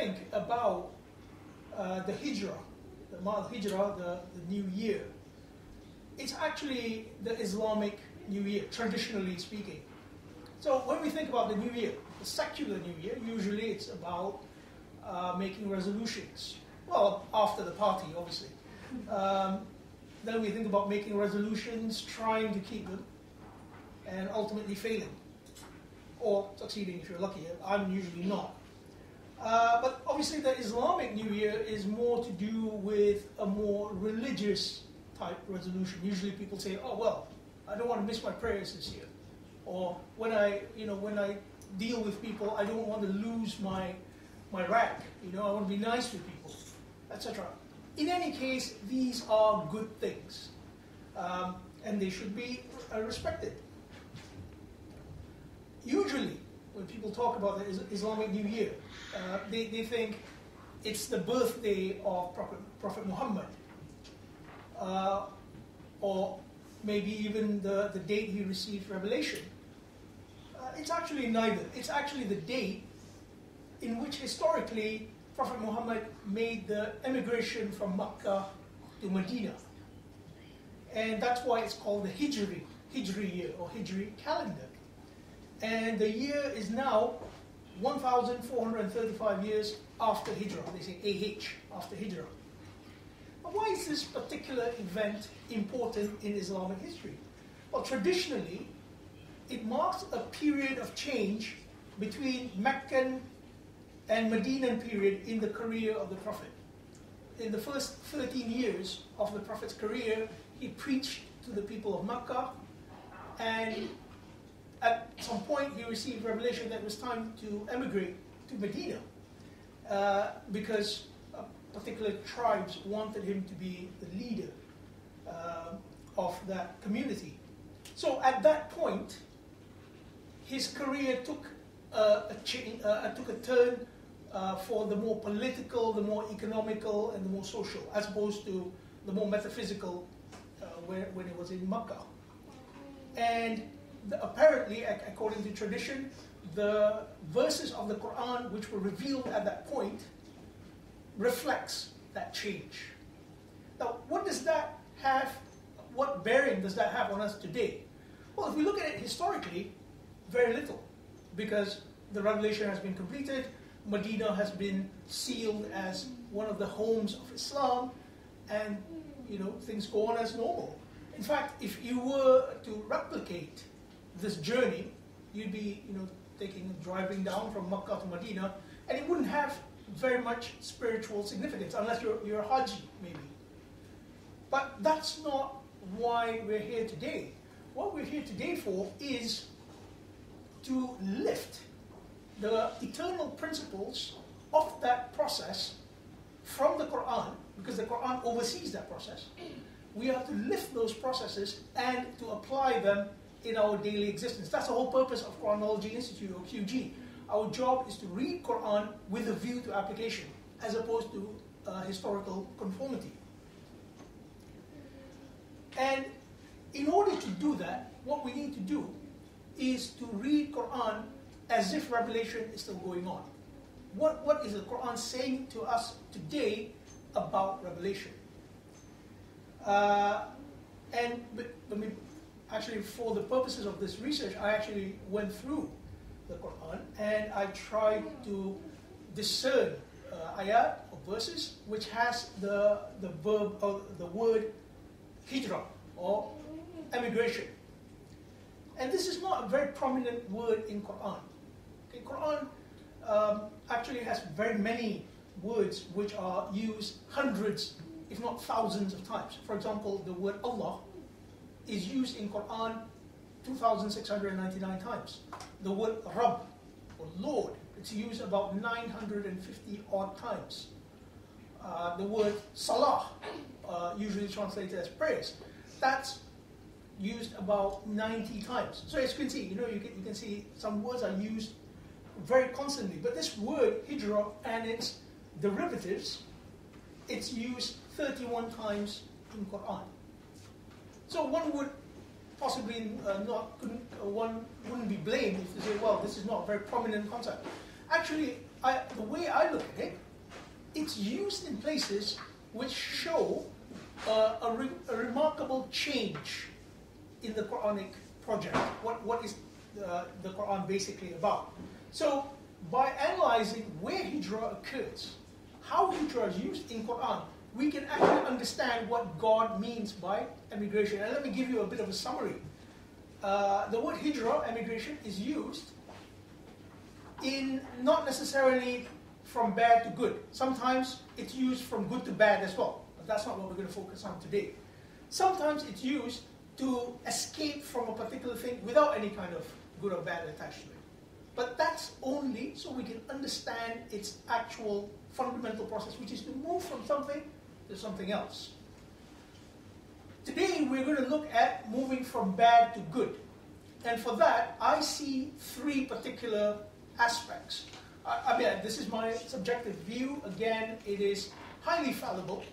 think about the Hijrah, the Hijrah, the New Year, it's actually the Islamic New Year, traditionally speaking. So when we think about the New Year, the secular New Year, usually it's about making resolutions. Well, after the party, obviously. Then we think about making resolutions, trying to keep them, and ultimately failing. Or succeeding if you're lucky. I'm usually not. But obviously the Islamic New Year is more to do with a more religious type resolution. Usually people say, oh well, I don't want to miss my prayers this year. Or when I deal with people, I don't want to lose my rank. I want to be nice with people, etc. In any case, these are good things, and they should be respected. Usually, when people talk about the Islamic New Year, they think it's the birthday of Prophet Muhammad, or maybe even the date he received revelation. It's actually neither. It's actually the date in which historically Prophet Muhammad made the emigration from Mecca to Medina. And that's why it's called the Hijri year or Hijri calendar. And the year is now 1,435 years after Hijrah. They say AH, after Hijrah. But why is this particular event important in Islamic history? Well, traditionally, it marks a period of change between Meccan and Medinan period in the career of the Prophet. In the first 13 years of the Prophet's career, he preached to the people of Mecca, and at some point he received revelation that it was time to emigrate to Medina because particular tribes wanted him to be the leader of that community. So at that point, his career took a turn for the more political, the more economical, and the more social, as opposed to the more metaphysical when it was in Mecca. And apparently, according to tradition, the verses of the Quran which were revealed at that point reflects that change. Now, what does that have, what bearing does that have on us today? Well, if we look at it historically, very little, because the revelation has been completed, Medina has been sealed as one of the homes of Islam, and things go on as normal. In fact, if you were to replicate this journey, you'd be driving down from Mecca to Medina, and it wouldn't have very much spiritual significance, unless you're a Haji, maybe. But that's not why we're here today. What we're here today for is to lift the eternal principles of that process from the Quran, because the Quran oversees that process. We have to lift those processes and to apply them in our daily existence. That's the whole purpose of Quranology Institute, or QG. Our job is to read Quran with a view to application, as opposed to historical conformity. And in order to do that, what we need to do is to read Quran as if revelation is still going on. What is the Quran saying to us today about revelation? Actually, for the purposes of this research, I actually went through the Quran and I tried to discern ayat or verses which has the verb or the word hijrah or emigration. And this is not a very prominent word in Quran. Okay, Quran actually has very many words which are used hundreds, if not thousands of times. For example, the word Allah is used in Quran 2,699 times. The word Rabb, or Lord, it's used about 950 odd times. The word Salah, usually translated as prayers, that's used about 90 times. So as you can see, you can see some words are used very constantly. But this word, hijrah, and its derivatives, it's used 31 times in Quran. So one would possibly one wouldn't be blamed if they say, well, this is not a very prominent concept. Actually, the way I look at it, it's used in places which show a remarkable change in the Quranic project. What is the Quran basically about? So by analyzing where hijrah occurs, how hijrah is used in Quran, we can actually understand what God means by emigration. And let me give you a bit of a summary. The word hijrah, emigration, is used in not necessarily from bad to good. Sometimes it's used from good to bad as well. But that's not what we're going to focus on today. Sometimes it's used to escape from a particular thing without any kind of good or bad attached to it. But that's only so we can understand its actual fundamental process, which is to move from something to something else. Today we're going to look at moving from bad to good. And for that, I see three particular aspects. I mean, this is my subjective view. Again, it is highly fallible.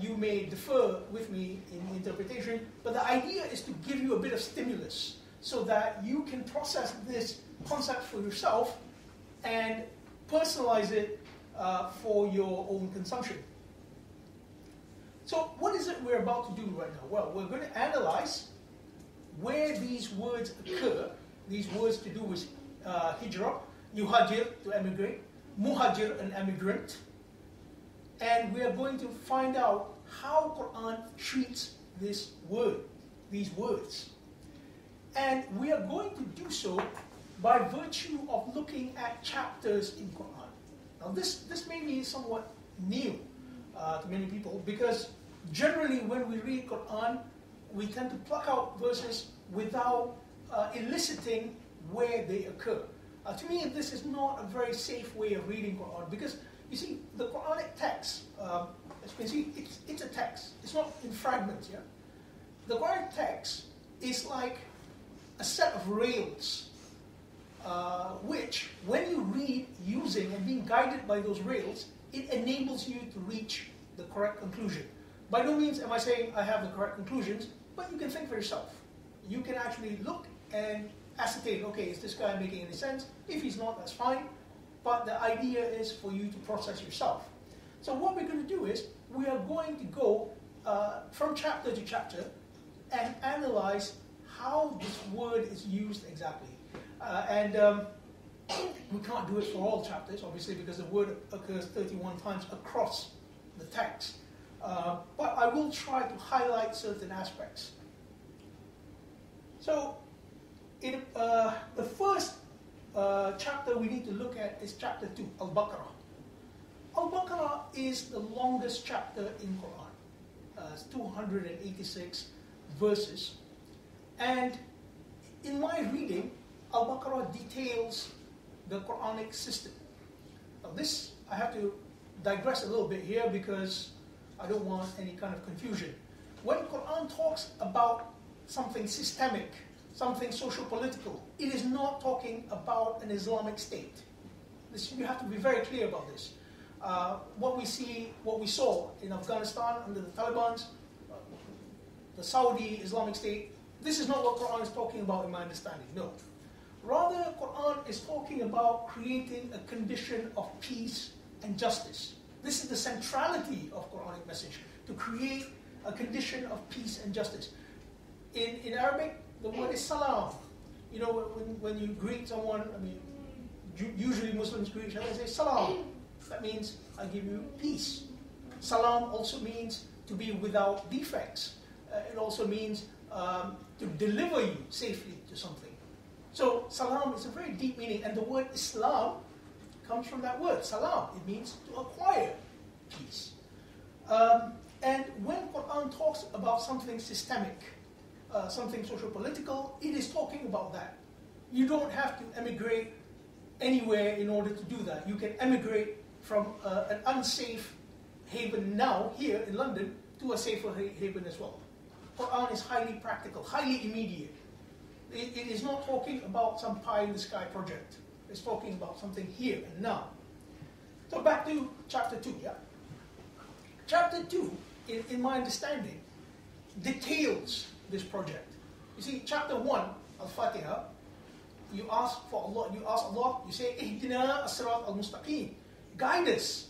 You may differ with me in interpretation, but the idea is to give you a bit of stimulus so that you can process this concept for yourself and personalize it for your own consumption. So what is it we're about to do right now? Well, we're going to analyze where these words occur, these words to do with hijrah, yuhajir, to emigrate, muhajir, an emigrant, and we are going to find out how Quran treats this word, these words. And we are going to do so by virtue of looking at chapters in Quran. Now this may be somewhat new to many people, because generally when we read Quran, we tend to pluck out verses without eliciting where they occur. To me, this is not a very safe way of reading Quran, because you see, the Quranic text, as you can see, it's a text. It's not in fragments. Yeah, the Quranic text is like a set of rails, which, when you read using and being guided by those rails, it enables you to reach the correct conclusion. By no means am I saying I have the correct conclusions, but you can think for yourself. You can actually look and ascertain, okay, is this guy making any sense? If he's not, that's fine. But the idea is for you to process yourself. So what we're going to do is, we are going to go from chapter to chapter and analyze how this word is used exactly. We can't do it for all chapters, obviously, because the word occurs 31 times across the text. But I will try to highlight certain aspects. So, the first chapter we need to look at is chapter 2, Al-Baqarah. Al-Baqarah is the longest chapter in Quran. It's 286 verses. And in my reading, Al-Baqarah details the Quranic system. Now this, I have to digress a little bit here because I don't want any kind of confusion. When Quran talks about something systemic, something social-political, it is not talking about an Islamic state. You have to be very clear about this. What we saw in Afghanistan under the Taliban, the Saudi Islamic State, this is not what Quran is talking about in my understanding, no. Rather, Quran is talking about creating a condition of peace and justice. This is the centrality of Quranic message, to create a condition of peace and justice. In Arabic, the word is salam. You know, when you greet someone, I mean, usually Muslims greet each other and say salam. That means I give you peace. Salam also means to be without defects. It also means to deliver you safely to something. So salam is a very deep meaning, and the word Islam comes from that word, salam. It means to acquire peace. And when Quran talks about something systemic, something social-political, it is talking about that. You don't have to emigrate anywhere in order to do that. You can emigrate from an unsafe haven now, here in London, to a safer haven as well. Quran is highly practical, highly immediate. It is not talking about some pie-in-the-sky project. It's talking about something here and now. So back to chapter 2, yeah? Chapter 2, in my understanding, details this project. You see, chapter 1, Al-Fatiha, you ask for Allah, you say, Ihdina as-sirat al-mustaqim, guide us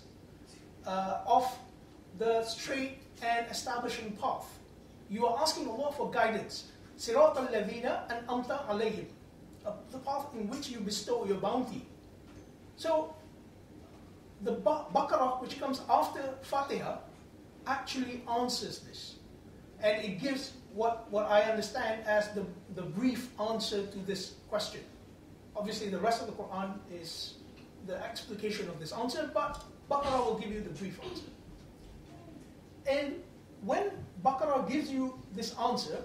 off the straight and establishing path. You are asking Allah for guidance. Sirat al-ladhina an'amta alayhim, the path in which you bestow your bounty. So, the Baccarat, which comes after Fatiha, actually answers this. And it gives what I understand as the brief answer to this question. Obviously, the rest of the Quran is the explication of this answer, but Baccarat will give you the brief answer. And when Baccarat gives you this answer,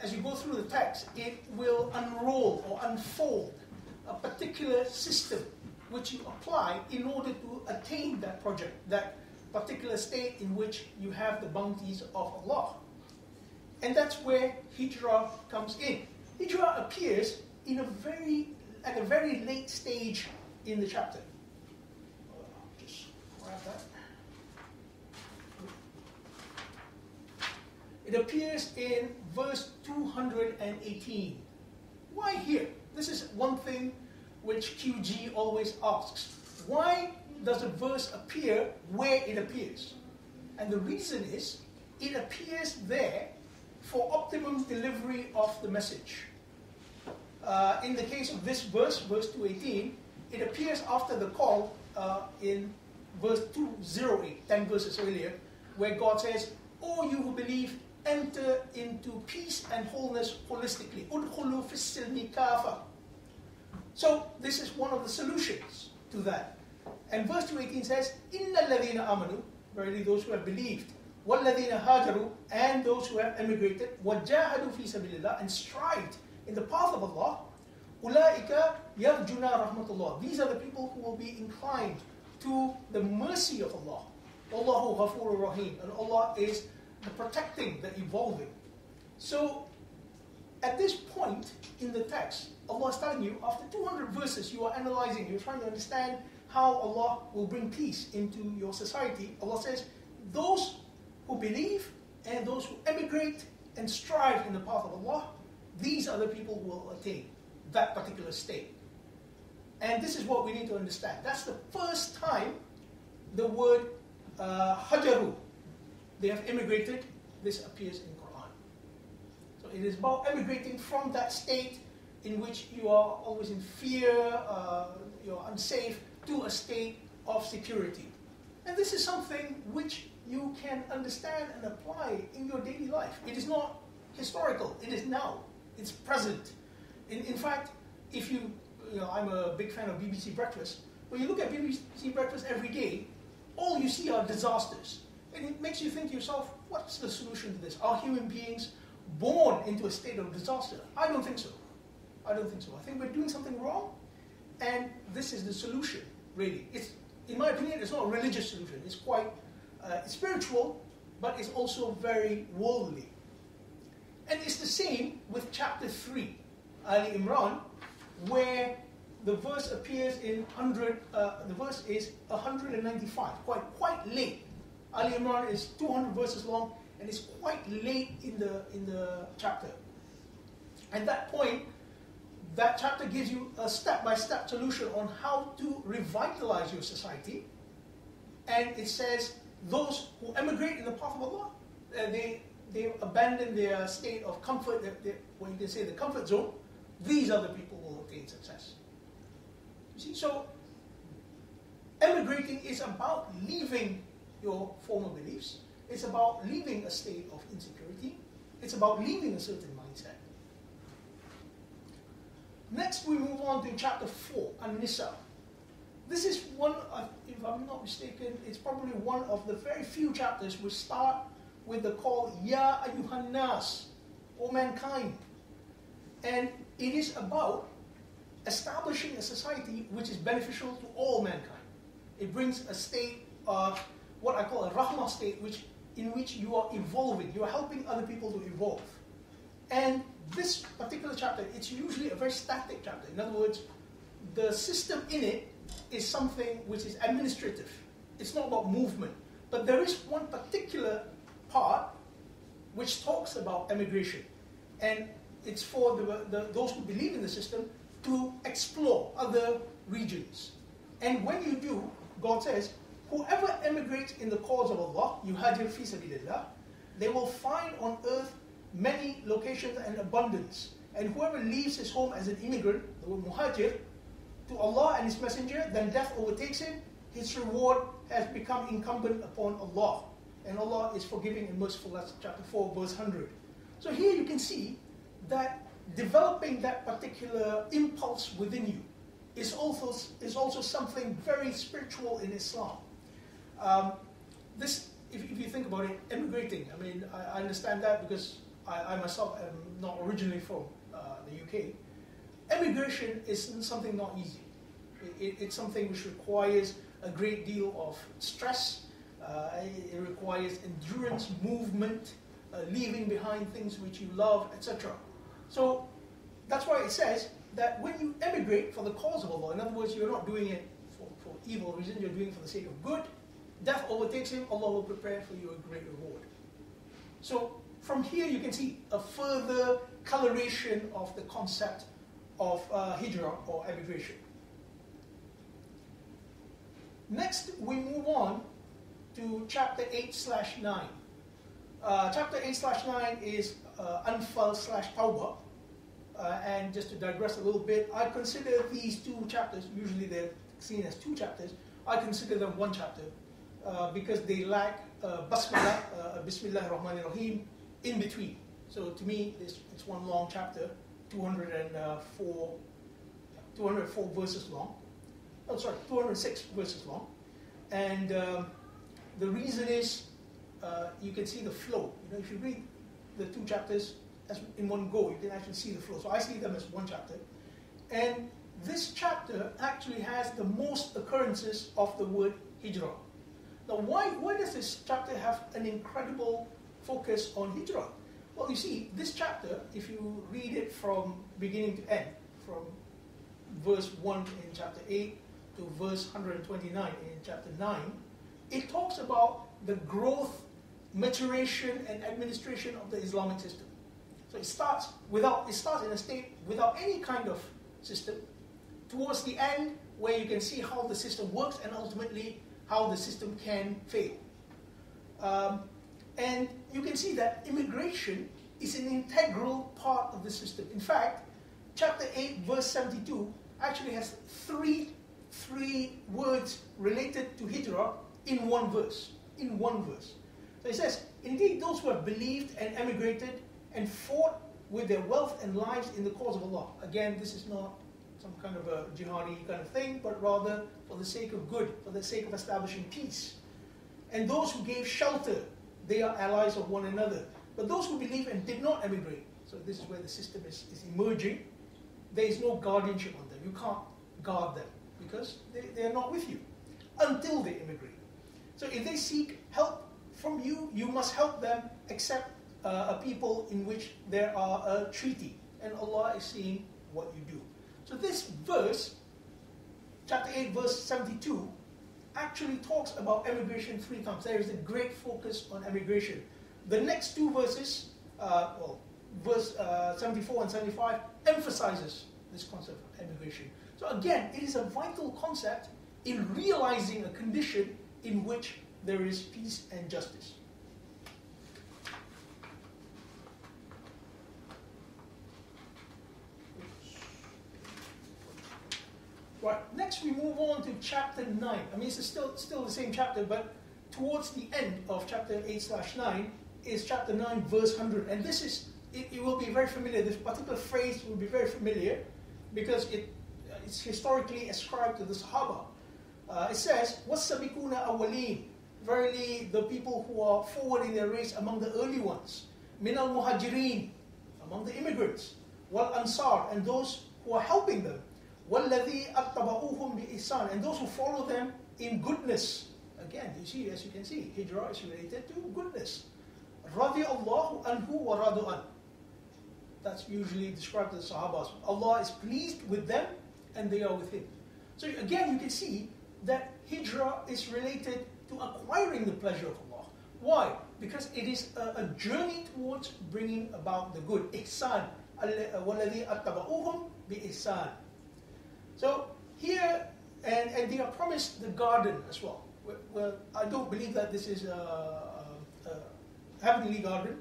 as you go through the text, it will unroll or unfold a particular system which you apply in order to attain that project, that particular state in which you have the bounties of Allah. And that's where Hijrah comes in. Hijrah appears at a very late stage in the chapter. Just grab that. It appears in verse 218. Why here? This is one thing which QG always asks. Why does a verse appear where it appears? And the reason is, it appears there for optimum delivery of the message. In the case of this verse 218, it appears after the call in verse 208, 10 verses earlier, where God says, "O you who believe, enter into peace and wholeness holistically. Udkhulu fis-silmi kafa." So this is one of the solutions to that. And verse 218 says, "Inna alladhina amanu," verily those who have believed, "walladhina hajaru," and those who have emigrated, "wajahadu fi sabilillah," and strived in the path of Allah, "ulaika yarjuna rahmatullah." These are the people who will be inclined to the mercy of Allah. Allahu ghafurur rahim, and Allah is the protecting, the evolving. So, at this point in the text, Allah is telling you, after 200 verses, you are analyzing, you're trying to understand how Allah will bring peace into your society. Allah says, those who believe and those who emigrate and strive in the path of Allah, these are the people who will attain that particular state. And this is what we need to understand. That's the first time the word hajaru, they have immigrated, this appears in Quran. So it is about emigrating from that state in which you are always in fear, you're unsafe, to a state of security. And this is something which you can understand and apply in your daily life. It is not historical, it is now, it's present. In fact, if you know, I'm a big fan of BBC Breakfast, when you look at BBC Breakfast every day, all you see are disasters. And it makes you think to yourself, what's the solution to this? Are human beings born into a state of disaster? I don't think so. I don't think so. I think we're doing something wrong, and this is the solution, really. It's, in my opinion, it's not a religious solution. It's quite spiritual, but it's also very worldly. And it's the same with chapter 3, Ali Imran, where the verse appears in the verse is 195, quite late. Ali Imran is 200 verses long, and it's quite late in the chapter. At that point, that chapter gives you a step-by-step solution on how to revitalize your society. And it says, those who emigrate in the path of Allah, they abandon their state of comfort, what you can say the comfort zone, these are the people who will attain success. You see, so emigrating is about leaving your former beliefs. It's about leaving a state of insecurity. It's about leaving a certain mindset. Next, we move on to chapter 4, An-Nisa. This is one, if I'm not mistaken, it's probably one of the very few chapters which start with the call, Ya Ayyuhan Nas, O mankind. And it is about establishing a society which is beneficial to all mankind. It brings a state of what I call a rahmah state, in which you are evolving, you are helping other people to evolve. And this particular chapter, it's usually a very static chapter. In other words, the system in it is something which is administrative. It's not about movement. But there is one particular part which talks about emigration. And it's for those who believe in the system to explore other regions. And when you do, God says, whoever emigrates in the cause of Allah, yuhajir fi sabilillah, they will find on earth many locations and abundance. And whoever leaves his home as an immigrant, the word muhajir, to Allah and His Messenger, then death overtakes him, his reward has become incumbent upon Allah. And Allah is forgiving and merciful. That's chapter 4, verse 100. So here you can see that developing that particular impulse within you is also something very spiritual in Islam. If you think about it, emigrating, I mean, I understand that because I myself am not originally from the UK. Emigration is something not easy. It's something which requires a great deal of stress. It requires endurance, movement, leaving behind things which you love, etc. So that's why it says that when you emigrate for the cause of Allah, in other words, you're not doing it for evil reasons, you're doing it for the sake of good, death overtakes him, Allah will prepare for you a great reward. So from here you can see a further coloration of the concept of hijrah or emigration. Next, we move on to chapter 8/9. Chapter 8/9 is Anfal/Tawbah. And just to digress a little bit, I consider these two chapters, usually they're seen as two chapters, I consider them one chapter because they lack Basmalah, Bismillah ar-Rahman ar-Rahim, in between. So to me, it's one long chapter, 204 verses long. Oh, sorry, 206 verses long. And the reason is, you can see the flow. You know, if you read the two chapters as in one go, you can actually see the flow. So I see them as one chapter. And this chapter actually has the most occurrences of the word hijrah. Now, why does this chapter have an incredible focus on hijrah? Well, you see, this chapter, if you read it from beginning to end, from verse 1 in chapter 8 to verse 129 in chapter 9, it talks about the growth, maturation, and administration of the Islamic system. So it starts in a state without any kind of system, towards the end where you can see how the system works and ultimately how the system can fail. And you can see that immigration is an integral part of the system. In fact, chapter 8 verse 72 actually has three words related to hijrah in one verse. So it says, indeed those who have believed and emigrated and fought with their wealth and lives in the cause of Allah. Again, this is not some kind of a jihadi kind of thing, but rather for the sake of good, for the sake of establishing peace. And those who gave shelter, they are allies of one another. But those who believe and did not emigrate, so this is where the system is emerging, there is no guardianship on them. You can't guard them because they are not with you until they immigrate. So if they seek help from you, you must help them accept a people in which there are a treaty. And Allah is seeing what you do. So this verse, chapter 8, verse 72, actually talks about emigration 3 times. There is a great focus on emigration. The next two verses, verse 74 and 75, emphasizes this concept of emigration. So again, it is a vital concept in realizing a condition in which there is peace and justice. Right, next we move on to chapter 9. I mean, it's still the same chapter, but towards the end of chapter 8/9 is chapter 9, verse 100. And this is, it will be very familiar. This particular phrase will be very familiar because it's historically ascribed to the Sahaba. It says, وَالسَّبِقُونَ أَوَّلِينَ, verily the people who are forward in their race among the early ones, مِنَ الْمُهَاجِرِينَ, among the immigrants, وَالْأَنصَارِ, and those who are helping them, وَالَّذِي أَتَّبَعُوهُمْ بِإِحْسَانٍ, and those who follow them in goodness. Again, you see, as you can see, hijrah is related to goodness. رَضِيَ اللَّهُ أَنْهُ وَرَضُوا عَنْهُ. That's usually described as the Sahabas. Allah is pleased with them and they are with Him. So again, you can see that hijrah is related to acquiring the pleasure of Allah. Why? Because it is a journey towards bringing about the good. Ihsan, وَالَّذِي أَتَّبَعُوهُمْ بِإِحْسَانٍ. So here, and they are promised the garden as well. Well, I don't believe that this is a heavenly garden.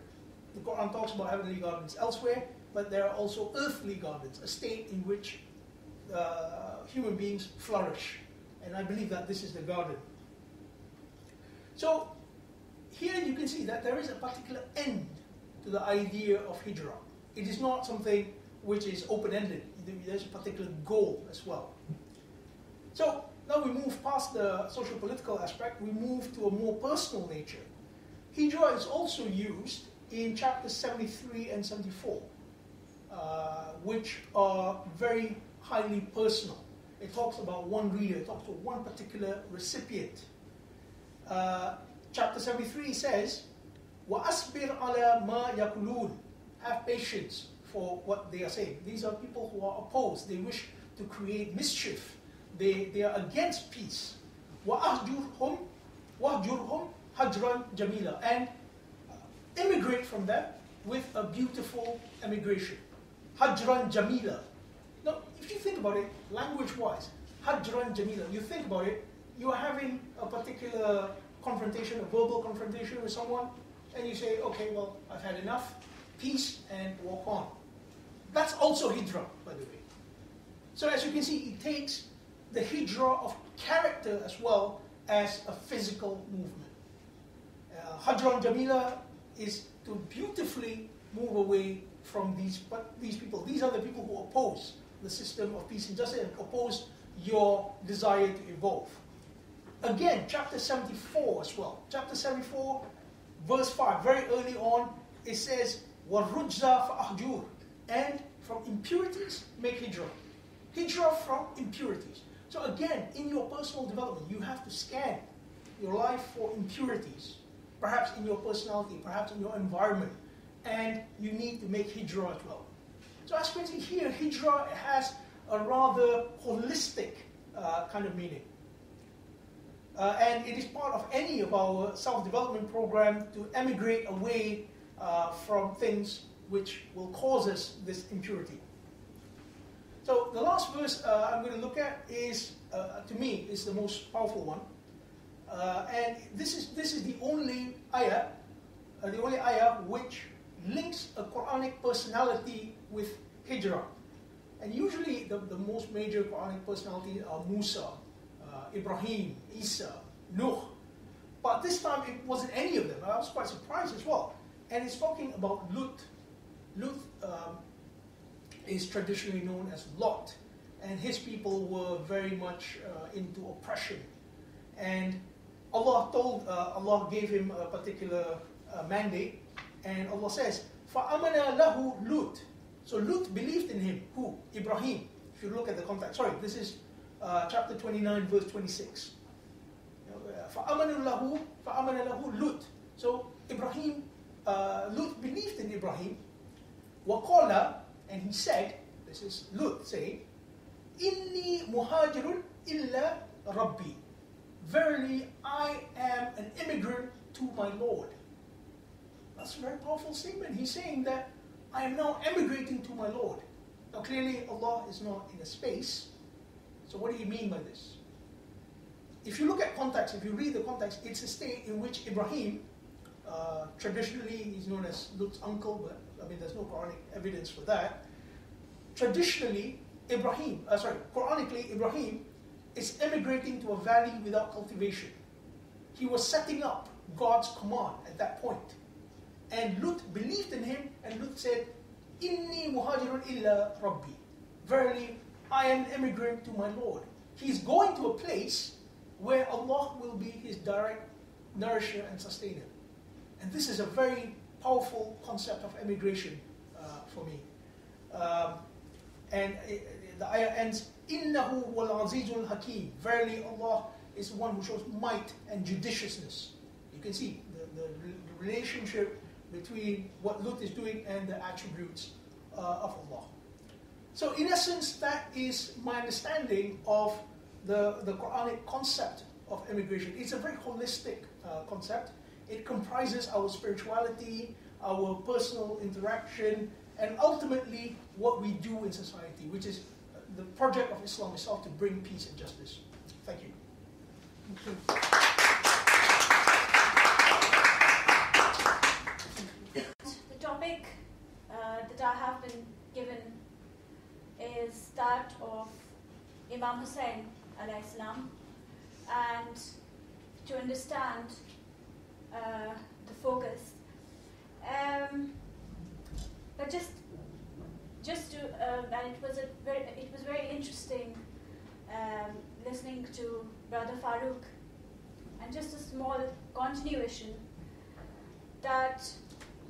The Quran talks about heavenly gardens elsewhere, but there are also earthly gardens, a state in which human beings flourish. And I believe that this is the garden. So here you can see that there is a particular end to the idea of hijrah. It is not something which is open-ended. There's a particular goal as well. So now we move past the social-political aspect, we move to a more personal nature. Hijrah is also used in chapters 73 and 74, which are very highly personal. It talks about one reader, it talks to one particular recipient. Chapter 73 says, وَأَصْبِرْ عَلَى مَا يَقُولُونَ. Have patience for what they are saying. These are people who are opposed. They wish to create mischief. They are against peace. وَأَهْجُرْهُمْ هَجْرًا جَمِيلًا. And immigrate from them with a beautiful emigration. Hajran Jamila. Now, if you think about it, language-wise, Hajran Jamila, you think about it, you are having a particular confrontation, a verbal confrontation with someone, and you say, okay, well, I've had enough, peace, and walk on. That's also hijrah, by the way. So as you can see, it takes the hijrah of character as well as a physical movement. Hajran Jamila is to beautifully move away from these people. These are the people who oppose the system of peace and justice and oppose your desire to evolve. Again, chapter 74 as well. Chapter 74, verse 5, very early on, it says, وَالرُّجْزَ فَأَحْجُورٍ. And from impurities, make hijrah. Hijrah from impurities. So again, in your personal development, you have to scan your life for impurities. Perhaps in your personality, perhaps in your environment. And you need to make hijrah as well. So as you can see here, hijrah has a rather holistic kind of meaning. And it is part of any of our self-development program to emigrate away from things which will cause us this impurity. So the last verse I'm going to look at is, to me, is the most powerful one. And this is the only ayah which links a Quranic personality with hijrah. And usually the most major Quranic personalities are Musa, Ibrahim, Isa, Nuh. But this time it wasn't any of them. I was quite surprised as well. And it's talking about Lut. Lut is traditionally known as Lot. And his people were very much into oppression. And Allah gave him a particular mandate. And Allah says, فَأَمَنَ لَهُ Lut. So Lut believed in him. Who? Ibrahim. If you look at the context. Sorry, this is chapter 29, verse 26. فَأَمَنَ لَهُ Lut. So Ibrahim, Lut believed in Ibrahim. وَقَالَ, and he said, this is Lut saying, إِنِّي مُهَاجِرٌ إِلَّا رَبِّي. Verily, I am an immigrant to my Lord. That's a very powerful statement. He's saying that I am now emigrating to my Lord. Now clearly Allah is not in a space. So what do you mean by this? If you look at context, if you read the context, it's a state in which Ibrahim, traditionally he's known as Lut's uncle, but I mean there's no Quranic evidence for that. Traditionally, Quranically, Ibrahim is emigrating to a valley without cultivation. He was setting up God's command at that point. And Lut believed in him, and Lut said, Inni muhajirun illa Rabbi. Verily, I am an immigrant to my Lord. He's going to a place where Allah will be his direct nourisher and sustainer. And this is a very powerful concept of emigration for me. The ayah ends, Innahu wal azizul hakim. Verily, Allah is the one who shows might and judiciousness. You can see the relationship between what Lut is doing and the attributes of Allah. So in essence, that is my understanding of the Quranic concept of immigration. It's a very holistic concept. It comprises our spirituality, our personal interaction, and ultimately what we do in society, which is the project of Islam itself to bring peace and justice. Thank you. The topic that I have been given is that of Imam Hussain alayhi salam, and to understand the focus. But just to and it was very interesting listening to Brother Farouk, and just a small continuation that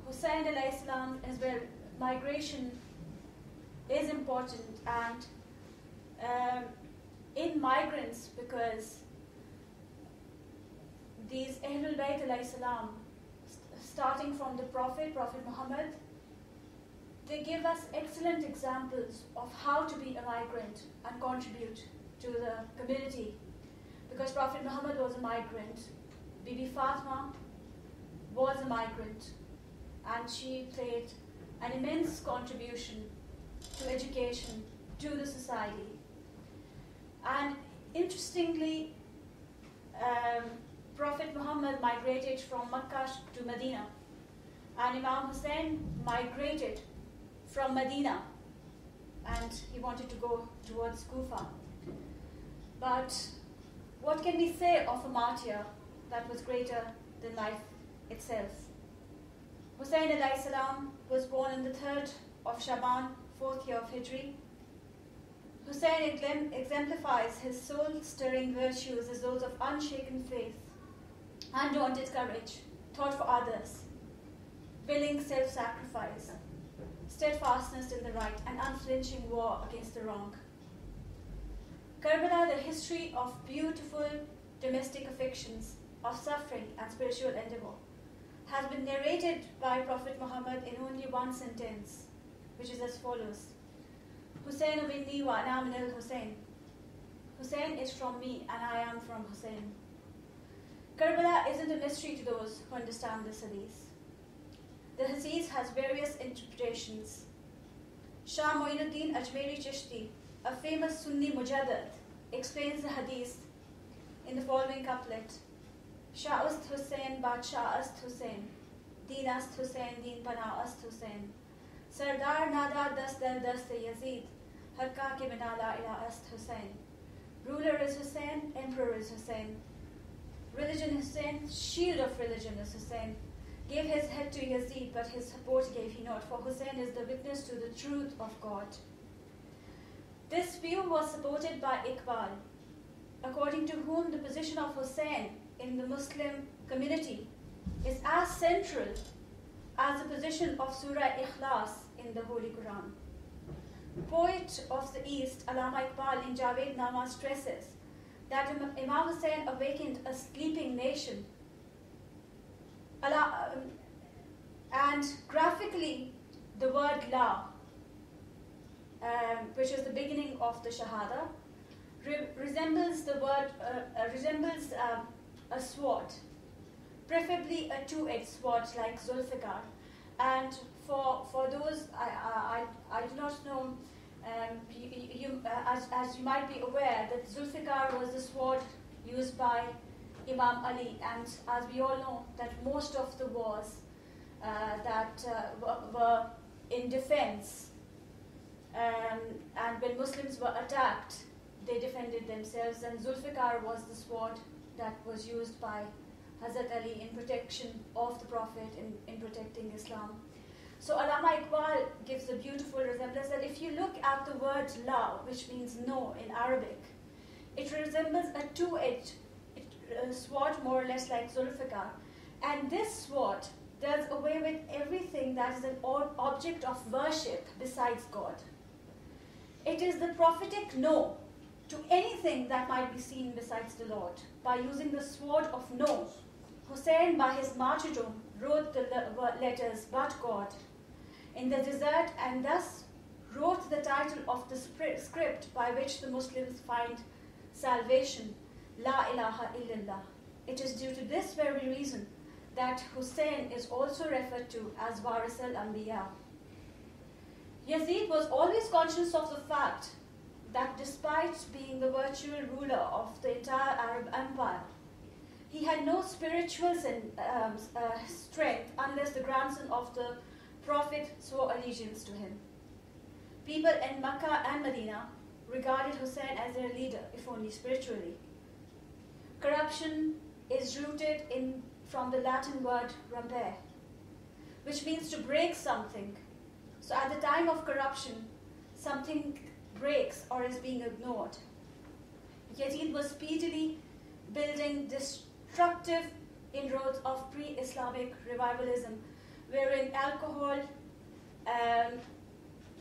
Hussain alayhi salam is where migration is important, and in migrants, because these Ahlul Bayt alayhi salam, starting from the Prophet Muhammad, they give us excellent examples of how to be a migrant and contribute to the community. Because Prophet Muhammad was a migrant, Bibi Fatima was a migrant, and she played an immense contribution to education, to the society. And interestingly, Prophet Muhammad migrated from Mecca to Medina, and Imam Hussain migrated from Medina, and he wanted to go towards Kufa. But what can we say of a martyr that was greater than life itself? Hussain alayhi salam was born on the 3rd of Shaban, 4th year of Hijri. Hussain exemplifies his soul-stirring virtues as those of unshaken faith, undaunted courage, thought for others, willing self-sacrifice, steadfastness in the right, and unflinching war against the wrong. Karbala, the history of beautiful domestic affections, of suffering and spiritual endeavor, has been narrated by Prophet Muhammad in only one sentence, which is as follows: Hussain minni wa ana min al-Hussain. Hussain is from me and I am from Hussain. Karbala isn't a mystery to those who understand this hadith. The hadith has various interpretations. Shah Moinuddin Ajmeri Chishti, a famous Sunni Mujaddid, explains the hadith in the following couplet: Shah ast Hussain, Badshah ast Hussain, Deen ast Hussain, Deen Pana ast Hussain, Sardar nada dast dar dast Yazid, Harka ke bina la ilaha ast Hussain. Ruler is Hussain, emperor is Hussain. Religion is Hussain, shield of religion is Hussain. Gave his head to Yazid, but his support gave he not, for Hussain is the witness to the truth of God. This view was supported by Iqbal, according to whom the position of Hussain in the Muslim community is as central as the position of Surah Ikhlas in the Holy Quran. Poet of the East, Allama Iqbal in Javed Nama stresses that Imam Hussain awakened a sleeping nation. And graphically, the word La, which is the beginning of the Shahada, resembles the word a sword, preferably a two-edged sword like Zulfiqar. And for those I do not know, as you might be aware, that Zulfiqar was the sword used by Imam Ali, and as we all know, that most of the wars that were in defense, and when Muslims were attacked, they defended themselves, and Zulfiqar was the sword that was used by Hazrat Ali in protection of the Prophet, in protecting Islam. So Allama Iqbal gives a beautiful resemblance that if you look at the word La, which means no in Arabic, it resembles a two-edged sword, more or less like Zulfiqar. And this sword does away with everything that is an object of worship besides God. It is the prophetic no to anything that might be seen besides the Lord. By using the sword of no, Hussain, by his martyrdom, wrote the letters "But God" in the desert, and thus wrote the title of the script by which the Muslims find salvation, La ilaha illallah. It is due to this very reason that Hussain is also referred to as Waris al-Anbiya. Yazid was always conscious of the fact that despite being the virtual ruler of the entire Arab empire, he had no spiritual strength unless the grandson of the Prophet swore allegiance to him. People in Mecca and Medina regarded Hussein as their leader, if only spiritually. Corruption is rooted from the Latin word rompere, which means to break something. So at the time of corruption, something breaks or is being ignored. Yazid was speedily building destructive inroads of pre-Islamic revivalism, wherein alcohol,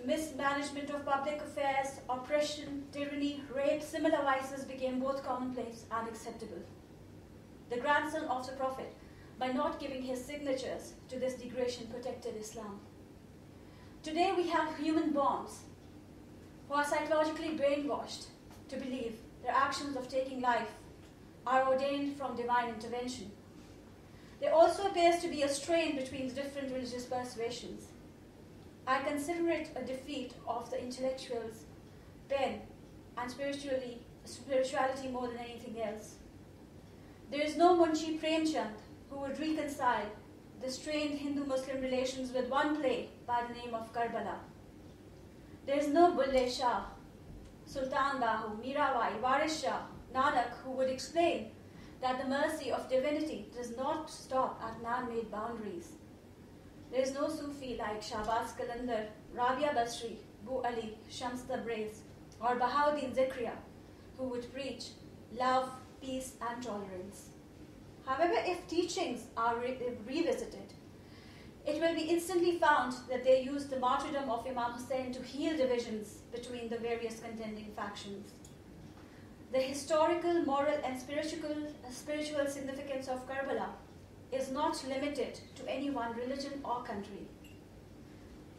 mismanagement of public affairs, oppression, tyranny, rape, similar vices became both commonplace and acceptable. The grandson of the Prophet, by not giving his signatures to this degradation, protected Islam. Today we have human bombs who are psychologically brainwashed to believe their actions of taking life are ordained from divine intervention. There also appears to be a strain between the different religious persuasions. I consider it a defeat of the intellectual's pen and spirituality more than anything else. There is no Munshi Premchand who would reconcile the strained Hindu-Muslim relations with one play by the name of Karbala. There is no Bulle Shah, Sultan Bahu, Mirabai, Waris Shah, Nanak who would explain that the mercy of divinity does not stop at man-made boundaries. There is no Sufi like Shahbaz Qalandar, Rabia Basri, Bu Ali, Shams Tabriz, or Bahauddin Zikriya who would preach love, peace, and tolerance. However, if teachings are revisited, it will be instantly found that they used the martyrdom of Imam Hussain to heal divisions between the various contending factions. The historical, moral, and spiritual significance of Karbala is not limited to any one religion or country.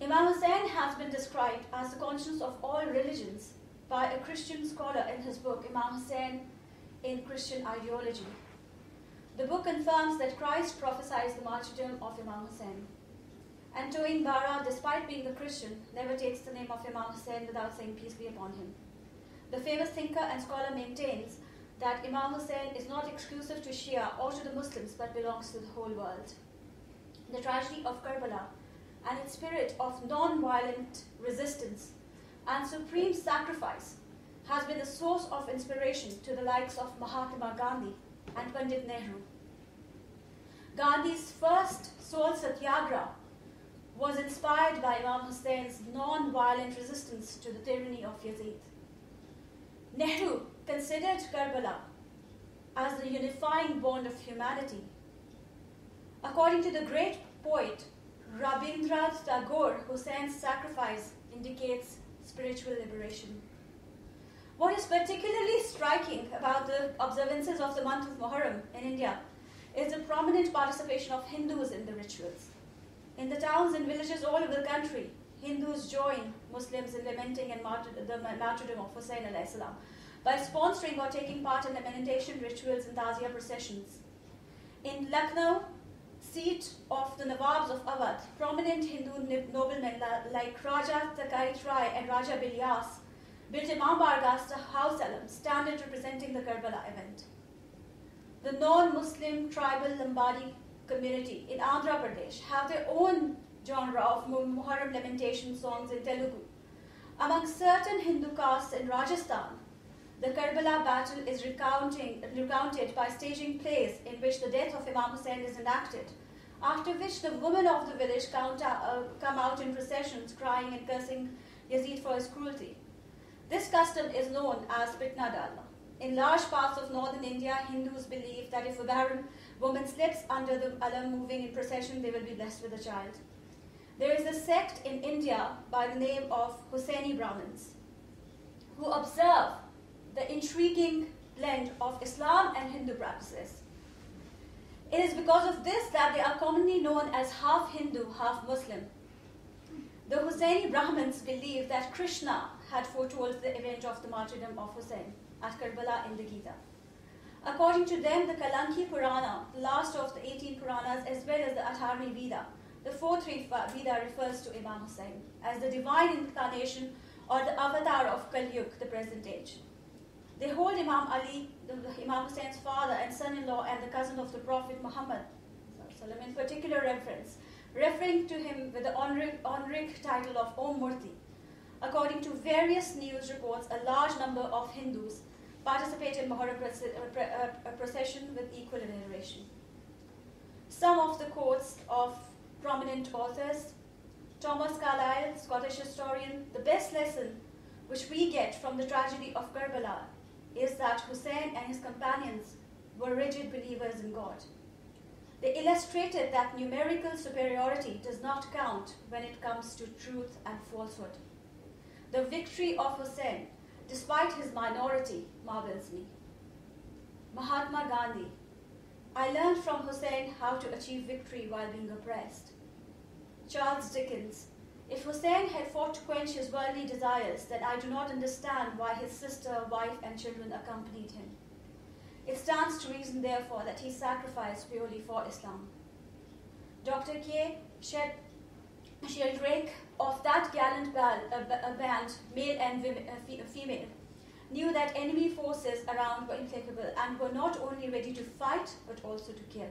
Imam Hussain has been described as the conscience of all religions by a Christian scholar in his book, Imam Hussain in Christian Ideology. The book confirms that Christ prophesied the martyrdom of Imam Hussain. And Toin Bara, despite being a Christian, never takes the name of Imam Hussain without saying peace be upon him. The famous thinker and scholar maintains that Imam Hussain is not exclusive to Shia or to the Muslims, but belongs to the whole world. The tragedy of Karbala and its spirit of non-violent resistance and supreme sacrifice has been a source of inspiration to the likes of Mahatma Gandhi and Pandit Nehru. Gandhi's first Soul Satyagraha was inspired by Imam Hussein's non-violent resistance to the tyranny of Yazid. Nehru considered Karbala as the unifying bond of humanity. According to the great poet Rabindranath Tagore, Hussein's sacrifice indicates spiritual liberation. What is particularly striking about the observances of the month of Muharram in India is the prominent participation of Hindus in the rituals. In the towns and villages all over the country, Hindus join Muslims in lamenting and the martyrdom of Hussain alayhi salam by sponsoring or taking part in lamentation rituals and Tazia processions. In Lucknow, seat of the Nawabs of Awadh, prominent Hindu noblemen like Raja Takait Rai and Raja Bilyas built Imam Bargas house alam, standard representing the Karbala event. The non-Muslim tribal Lambadi community in Andhra Pradesh have their own genre of Muharram lamentation songs in Telugu. Among certain Hindu castes in Rajasthan, the Karbala battle is recounted by staging plays in which the death of Imam Hussain is enacted, after which the women of the village come out in processions crying and cursing Yazid for his cruelty. This custom is known as Pitna Dalna. In large parts of northern India, Hindus believe that if a barren woman slips under the alam moving in procession, they will be blessed with a child. There is a sect in India by the name of Hussain Brahmins, who observe the intriguing blend of Islam and Hindu practices. It is because of this that they are commonly known as half Hindu, half Muslim. The Hussaini Brahmins believe that Krishna had foretold the event of the martyrdom of Hussain at Karbala in the Gita. According to them, the Kalanki Purana, the last of the 18 Puranas, as well as the Atharni Veda, The fourth Veda refers to Imam Hussain as the divine incarnation or the avatar of Kal Yug, the present age. They hold Imam Ali, Imam Hussein's father and son-in-law and the cousin of the Prophet Muhammad in particular reverence, referring to him with the honorific title of Om Murti. According to various news reports, a large number of Hindus participate in Muharram procession with equal veneration. Some of the quotes of prominent authors: Thomas Carlyle, Scottish historian, the best lesson which we get from the tragedy of Karbala is that Hussain and his companions were rigid believers in God. They illustrated that numerical superiority does not count when it comes to truth and falsehood. The victory of Hussain, despite his minority, marvels me. Mahatma Gandhi: I learned from Hussain how to achieve victory while being oppressed. Charles Dickens: if Hussain had fought to quench his worldly desires, then I do not understand why his sister, wife, and children accompanied him. It stands to reason, therefore, that he sacrificed purely for Islam. Dr. K. Sheldrake, of that gallant band, male and female, knew that enemy forces around were implacable and were not only ready to fight, but also to kill.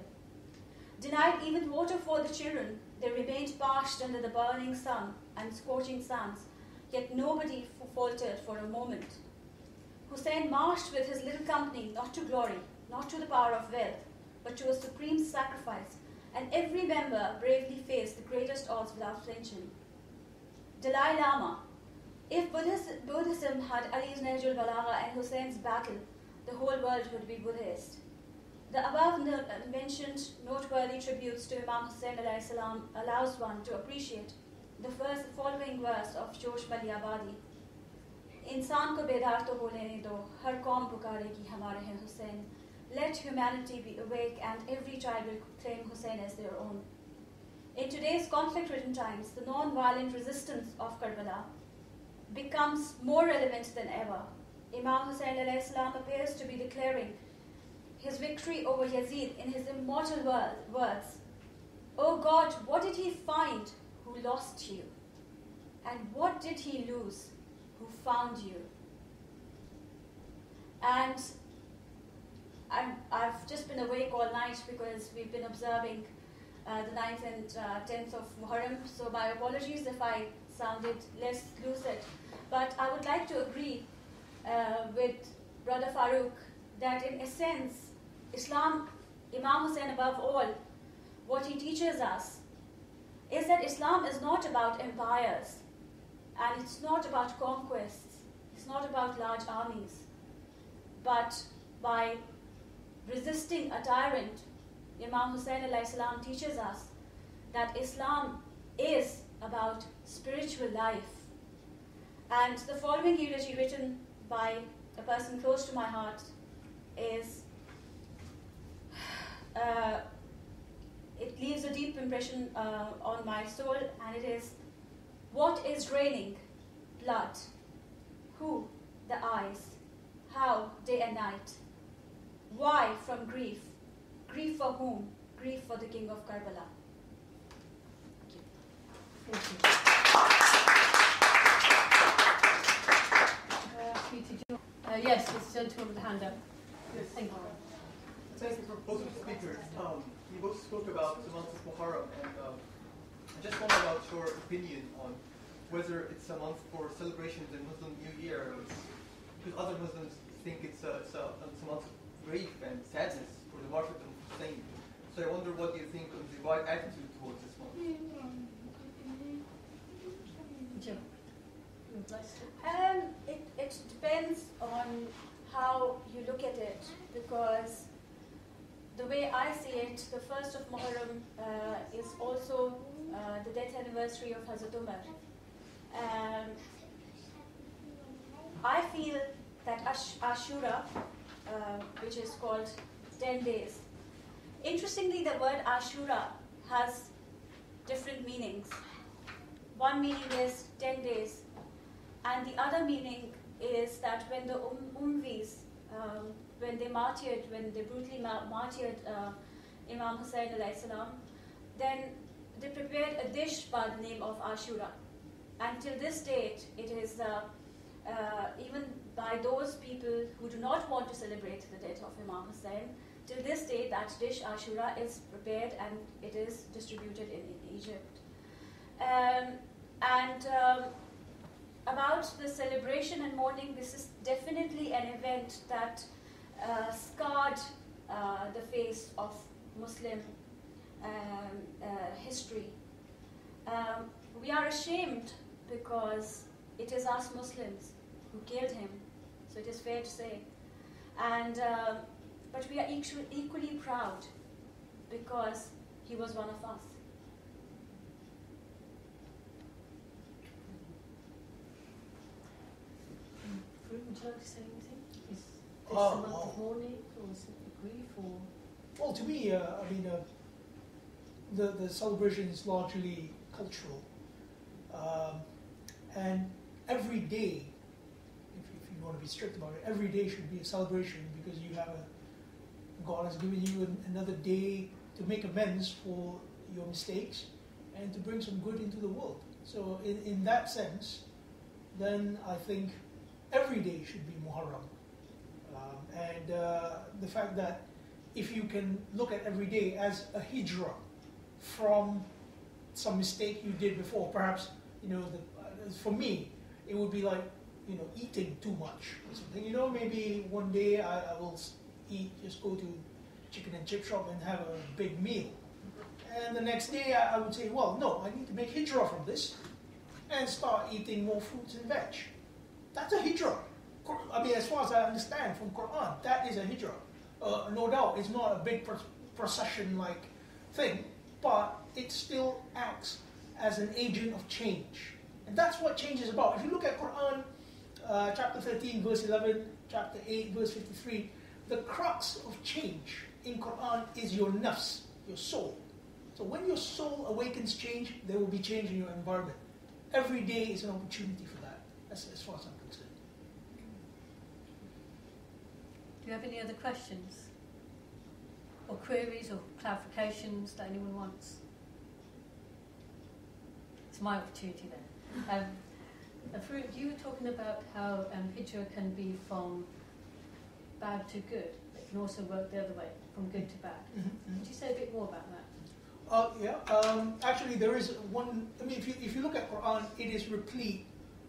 Denied even water for the children, they remained parched under the burning sun and scorching sands, yet nobody faltered for a moment. Hussain marched with his little company not to glory, not to the power of wealth, but to a supreme sacrifice, and every member bravely faced the greatest odds without flinching. Dalai Lama: if Buddhism had Ali's Nahjul Balagha and Hussein's battle, the whole world would be Buddhist. The above mentioned noteworthy tributes to Imam Hussain alayhi salam allows one to appreciate the following verse of Josh Maliabadi: इंसान को बेदार तो हो लेने दो, हर कौम पुकारेगी हमारे हैं Hussain. Let humanity be awake and every tribe will claim Hussain as their own. In today's conflict-ridden times, the non-violent resistance of Karbala becomes more relevant than ever. Imam Hussain alayhi salam appears to be declaring his victory over Yazid in his immortal words: "O God, what did he find who lost you? And what did he lose who found you?" And I've just been awake all night because we've been observing the 9th and 10th of Muharram, so my apologies if I sounded less lucid. But I would like to agree with Brother Farouk that in essence, Islam, Imam Hussain above all, what he teaches us is that Islam is not about empires, and it's not about conquests, it's not about large armies, but by resisting a tyrant, Imam Hussain alayhi salam teaches us that Islam is about spiritual life. And the following eulogy, written by a person close to my heart, is it leaves a deep impression on my soul, and it is: what is raining? Blood. Who? The eyes. How? Day and night. Why? From grief. Grief for whom? Grief for the king of Karbala. Thank you. Yes, this gentleman with the hand up. Yes. Thank you. Thank you for both of the speakers. You both spoke about the month of Muharram, and I just wonder about your opinion on whether it's a month for celebrations in Muslim New Year, because other Muslims think it's a month of grief and sadness for the martyrdom of Hussain. So I wonder, what do you think of the right attitude towards this month? It depends on how you look at it, because the way I see it, the 1st of Muharram is also the death anniversary of Hazrat Umar. I feel that Ashura, which is called 10 days. Interestingly, the word Ashura has different meanings. One meaning is 10 days, and the other meaning is that when the Ummvis, when they brutally martyred Imam Hussain alayhi salam, then they prepared a dish by the name of Ashura. And till this date, it is even by those people who do not want to celebrate the death of Imam Hussain, till this day that dish Ashura is prepared and it is distributed in Egypt. About the celebration and mourning, this is definitely an event that scarred the face of Muslim history. We are ashamed because it is us Muslims who killed him, so it is fair to say. But we are equally proud because he was one of us. Would you like to say anything? Is this a month of mourning, or is it grief, or? Well, to me, the celebration is largely cultural, and every day, if you want to be strict about it, every day should be a celebration because you have God has given you another day to make amends for your mistakes and to bring some good into the world. So in that sense, then I think every day should be Muharram. The fact that if you can look at every day as a hijrah from some mistake you did before, perhaps, for me, it would be like, eating too much or something. Maybe one day I will just go to chicken and chip shop and have a big meal. And the next day I would say, well, no, I need to make hijrah from this and start eating more fruits and veg. That's a hijrah. As far as I understand from Quran, that is a hijrah. No doubt, it's not a big procession-like thing, but it still acts as an agent of change. And that's what change is about. If you look at Quran, chapter 13, verse 11, chapter 8, verse 53, the crux of change in Quran is your nafs, your soul. So when your soul awakens change, there will be change in your environment. Every day is an opportunity for that, as far as I'm concerned. Do you have any other questions? Or queries or clarifications that anyone wants? It's my opportunity then. Farouk, you were talking about how hijrah can be from bad to good. It can also work the other way, from good to bad. Mm-hmm. Could you say a bit more about that? Actually, there is one. If you look at Quran, it is replete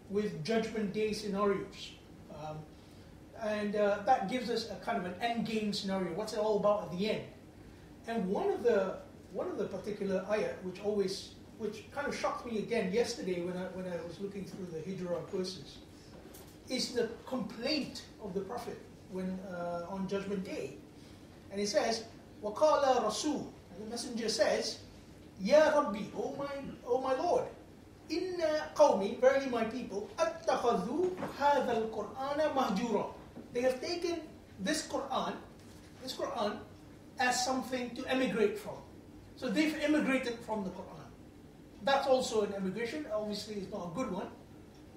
with Judgment Day scenarios, and that gives us a kind of an end game scenario. What's it all about at the end? And one of the particular ayat which kind of shocked me again yesterday when I was looking through the Hijrah verses, is the complaint of the Prophet when on Judgment Day, and he says, "Waqala Rasul." The messenger says, "Ya Rabbi, O my Lord, inna qawmi, verily my people, attakhadhu hadha al-Qur'ana mahjura." They have taken this Quran as something to emigrate from. So they've emigrated from the Quran. That's also an emigration. Obviously, it's not a good one,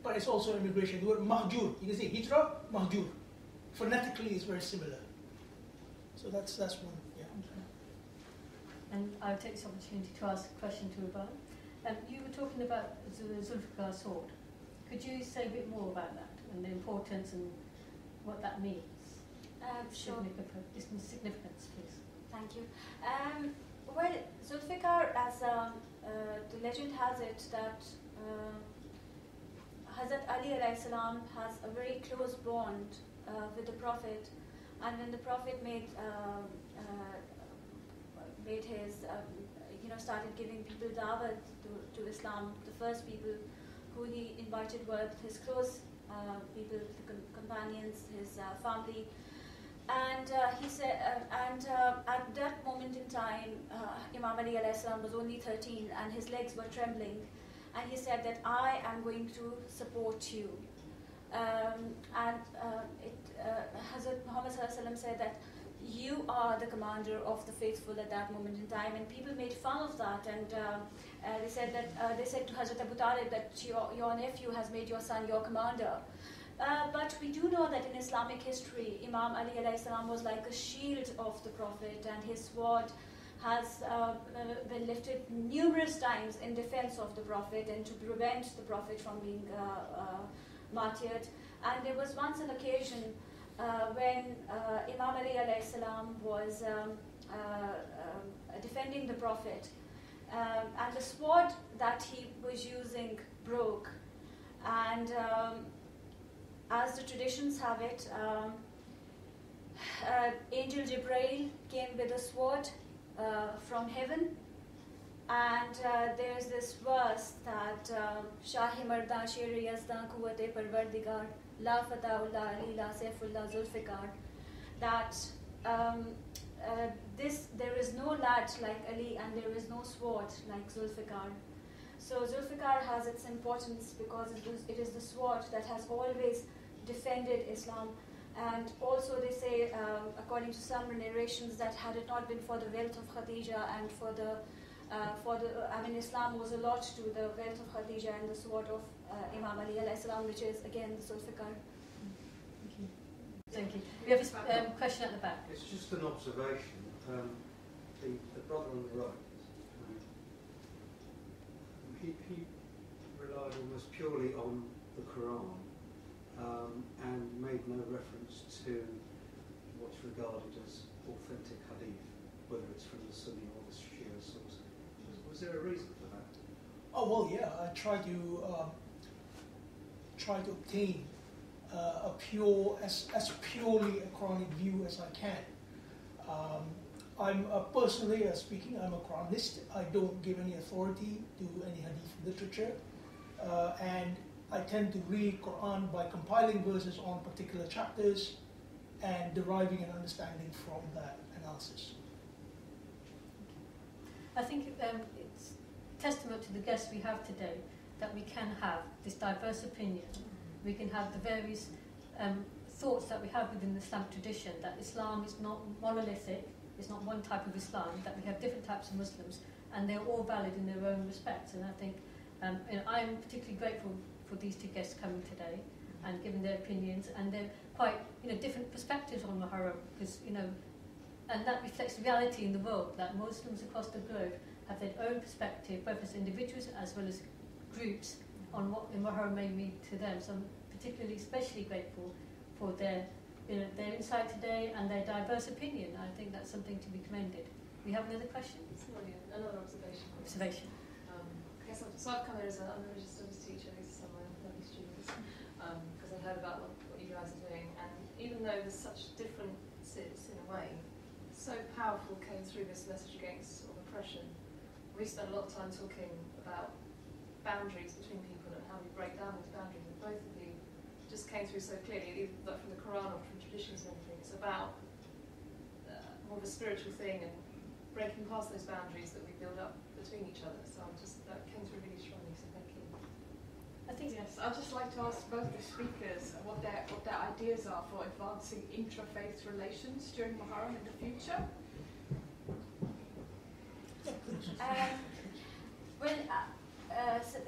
but it's also immigration. The word mahjur, you can say hijrah, mahjur. Phonetically, it's very similar. So that's one. Yeah. And I'll take this opportunity to ask a question to Rubab. You were talking about the Zulfikar sword. Could you say a bit more about that and the importance and what that means? Sure. Significance, please. Thank you. Well, Zulfikar, as the legend has it, that Hazrat Ali alayhi salam has a very close bond with the Prophet, and when the Prophet made his, started giving people da'wat to Islam, the first people who he invited were his close people, the companions, his family. And he said, at that moment in time, Imam Ali alayhi salam was only 13 and his legs were trembling. And he said that I am going to support you. Hazrat Muhammad said that you are the commander of the faithful at that moment in time. And people made fun of that. And they said to Hazrat Abu Talib that your nephew has made your son your commander. But we do know that in Islamic history, Imam Ali alayhi salam was like a shield of the Prophet, and his sword has been lifted numerous times in defense of the Prophet and to prevent the Prophet from being martyred. And there was once an occasion when Imam Ali alayhi salam was defending the Prophet, and the sword that he was using broke, and as the traditions have it, Angel Jibreel came with a sword from heaven, and there's this verse that Shahi Mardan Sher Yazdan Quwwate Parvardigar La Fatahullah Ali La Saifullah Zulfikar, that there is no lad like Ali and there is no sword like Zulfikar. So Zulfikar has its importance because it is the sword that has always defended Islam. And also they say, according to some narrations, that had it not been for the wealth of Khadija and Islam was a lot to the wealth of Khadija and the sword of Imam Ali alayhi salam, which is again the Zulfikar. Thank you. We have a question at the back. It's just an observation. The brother on the right, he relied almost purely on the Quran and made no reference to what's regarded as authentic hadith, whether it's from the Sunni or the Shia source. Was there a reason for that? Oh well, yeah. I try to obtain as purely a Quranic view as I can. I'm personally speaking, I'm a Quranist. I don't give any authority to any hadith literature, and I tend to read Quran by compiling verses on particular chapters and deriving an understanding from that analysis. I think it's testament to the guests we have today that we can have this diverse opinion. We can have the various thoughts that we have within the Islamic tradition, that Islam is not monolithic, it's not one type of Islam, that we have different types of Muslims, and they're all valid in their own respects. And I think I'm particularly grateful for these two guests coming today and giving their opinions, and they're quite different perspectives on Muharram, because and that reflects reality in the world, that Muslims across the globe have their own perspective, both as individuals as well as groups, on what Muharram may mean to them. So I'm especially grateful for their insight today and their diverse opinion. I think that's something to be commended. We have another question? Another observation. So I've come here as an unregistered studies teacher, these are some of my lovely students, because I've heard about what you guys are doing, and even though there's such differences in a way, so powerful came through this message against sort of oppression. We spent a lot of time talking about boundaries between people and how we break down those boundaries, and both of you just came through so clearly, either from the Quran or from traditions and everything. It's about more of a spiritual thing and breaking past those boundaries that we build up between each other. So that came through really strongly, so thank you. I think yes, I'd just like to ask both the speakers what their ideas are for advancing interfaith relations during Muharram in the future.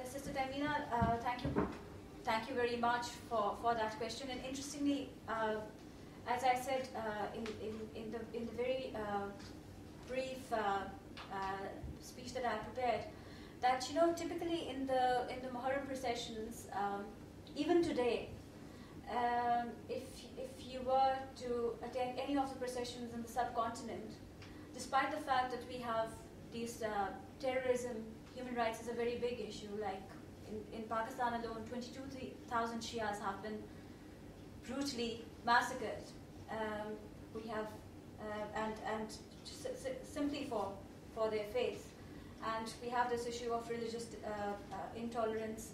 Sister Tamina, thank you very much for that question. And interestingly, as I said in the very brief speech that I prepared, that typically in the Muharram processions, even today, if you were to attend any of the processions in the subcontinent, despite the fact that we have these terrorism, human rights is a very big issue. Like in Pakistan alone, 22,000 Shias have been brutally massacred. We have and simply for their faith. And we have this issue of religious intolerance.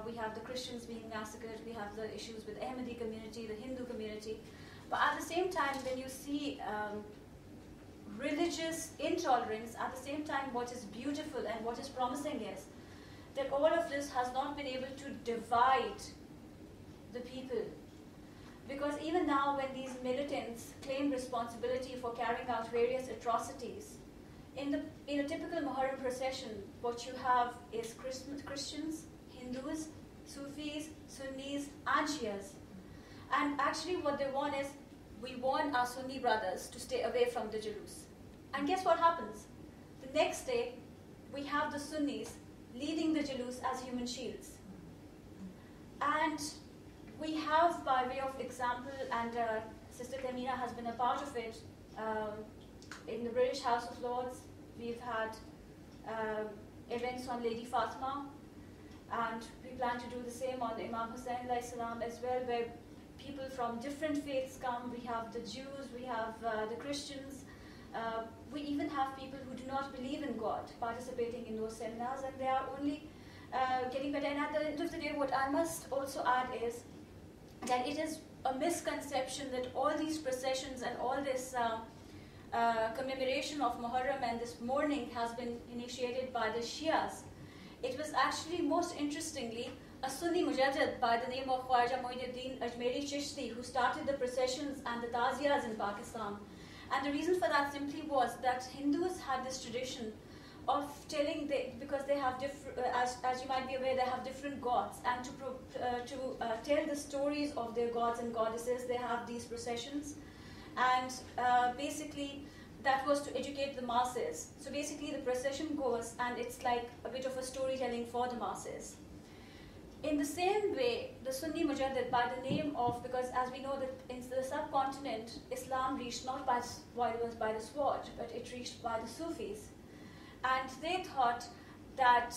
We have the Christians being massacred. We have the issues with the Ahmadi community, the Hindu community. But at the same time, when you see religious intolerance, at the same time, what is beautiful and what is promising is that all of this has not been able to divide the people. Because even now, when these militants claim responsibility for carrying out various atrocities, in a typical Muharram procession, what you have is Christians, Hindus, Sufis, Sunnis, and Shias. And actually what they want is, we want our Sunni brothers to stay away from the Julus. And guess what happens? The next day, we have the Sunnis leading the Jalus as human shields. And we have, by way of example, and Sister Tamina has been a part of it, in the British House of Lords, we've had events on Lady Fatima, and we plan to do the same on Imam Hussain salam as well, where people from different faiths come. We have the Jews, we have the Christians, we even have people who do not believe in God participating in those seminars, and they are only getting better. And at the end of the day, what I must also add is that it is a misconception that all these processions and all this commemoration of Muharram and this mourning has been initiated by the Shias. It was actually, most interestingly, a Sunni Mujaddid by the name of Khwaja Muhyiddin Ajmeri Chishti who started the processions and the taziyas in Pakistan. And the reason for that simply was that Hindus had this tradition of telling, because they have different, as you might be aware, they have different gods, and to tell the stories of their gods and goddesses, they have these processions. And basically, that was to educate the masses. So basically, the procession goes, and it's like a bit of a storytelling for the masses. In the same way, the Sunni Mujaddid, by the name of, because as we know that in the subcontinent, Islam reached not by the sword, but it reached by the Sufis. And they thought that,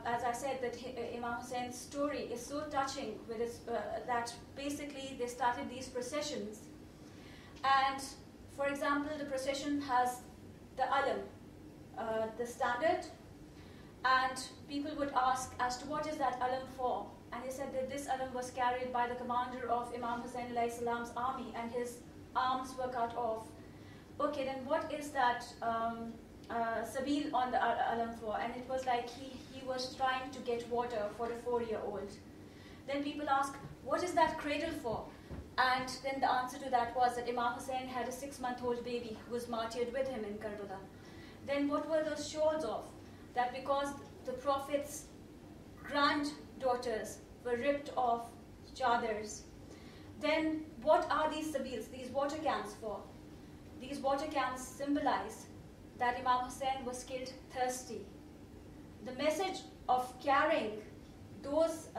as I said, that Imam Hussein's story is so touching with his, that basically they started these processions. And for example, the procession has the alam, the standard, and people would ask as to what is that alam for. And they said that this alam was carried by the commander of Imam Hussain salam's army, and his arms were cut off. Okay, then what is that sabil on the alam for? And it was like he was trying to get water for a 4-year-old. Then people ask, what is that cradle for? And then the answer to that was that Imam Hussain had a 6-month-old baby who was martyred with him in Karbala. Then what were those shawls of? That because the Prophet's granddaughters were ripped off chadars. Then what are these sabils, these water cans for? These water cans symbolize that Imam Hussain was killed thirsty. The message of carrying those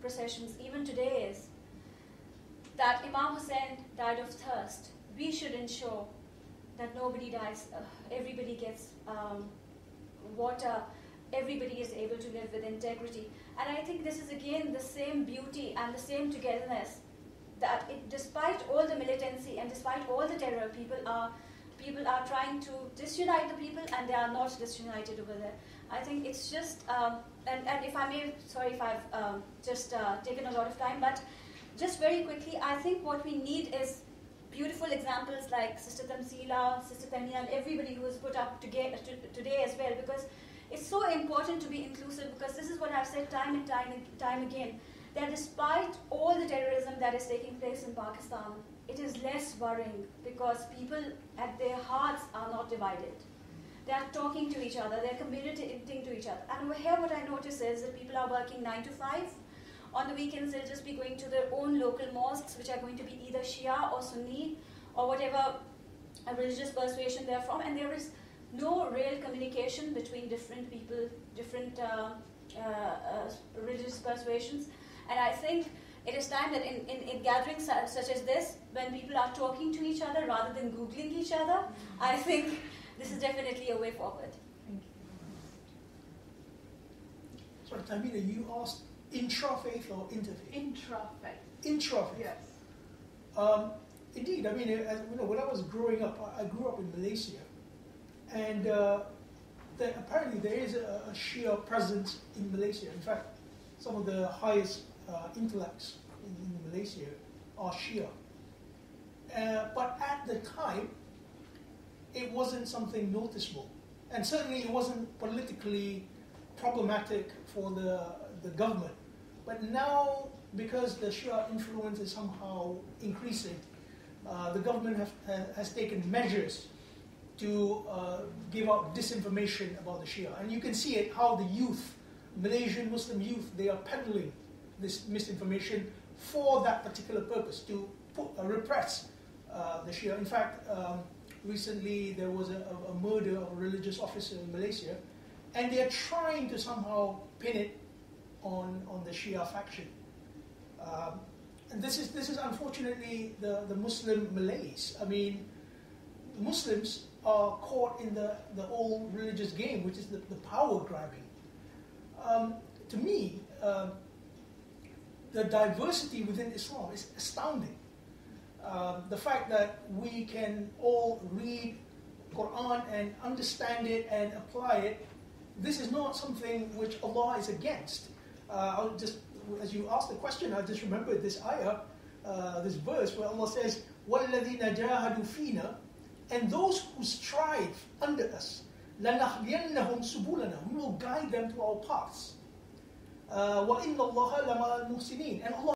processions even today is that Imam Hussain died of thirst. We should ensure that nobody dies, everybody gets water, everybody is able to live with integrity. And I think this is again the same beauty and the same togetherness, that despite all the militancy and despite all the terror, people are trying to disunite the people, and they are not disunited over there. I think it's just, and if I may, sorry if I've just taken a lot of time, but just very quickly, I think what we need is beautiful examples like Sister Tamsila, Sister Tamina, and everybody who is put up today as well, because it's so important to be inclusive, because this is what I've said time and time again, that despite all the terrorism that is taking place in Pakistan, it is less worrying because people at their hearts are not divided. They are talking to each other, they are communicating to each other. And over here what I notice is that people are working 9 to 5. On the weekends, they'll just be going to their own local mosques, which are going to be either Shia or Sunni or whatever religious persuasion they're from, and there is no real communication between different people, different religious persuasions. And I think it is time that in gatherings such as this, when people are talking to each other rather than Googling each other, I think this is definitely a way forward. Thank you. Sorry, Tamina, you asked intra-faith or interfaith? Intra-faith. Intra-faith. Yes. Indeed, I mean, when I was growing up, I grew up in Malaysia, and apparently there is a Shia presence in Malaysia. In fact, some of the highest intellects in Malaysia are Shia. But at the time, it wasn't something noticeable, and certainly it wasn't politically problematic for the government. But now, because the Shia influence is somehow increasing, the government has taken measures to give out disinformation about the Shia. And you can see it, how the youth, Malaysian Muslim youth, they are peddling this misinformation for that particular purpose, to repress the Shia. In fact, recently there was a murder of a religious officer in Malaysia, and they are trying to somehow pin it on the Shia faction. And this is unfortunately the Muslim malaise. I mean, Muslims are caught in the old religious game, which is the power grabbing. To me, the diversity within Islam is astounding. The fact that we can all read Quran and understand it and apply it, this is not something which Allah is against. I'll just, as you asked the question, I just remembered this ayah, this verse where Allah says, وَالَّذِينَ جَاهَدُوا فِينَا, and those who strive under us, لَنَهْدِيَنَّهُمْ سُبُلَنَا, we will guide them to our paths. وَإِنَّ اللَّهَ لَمَعَ الْمُحْسِنِينَ, and Allah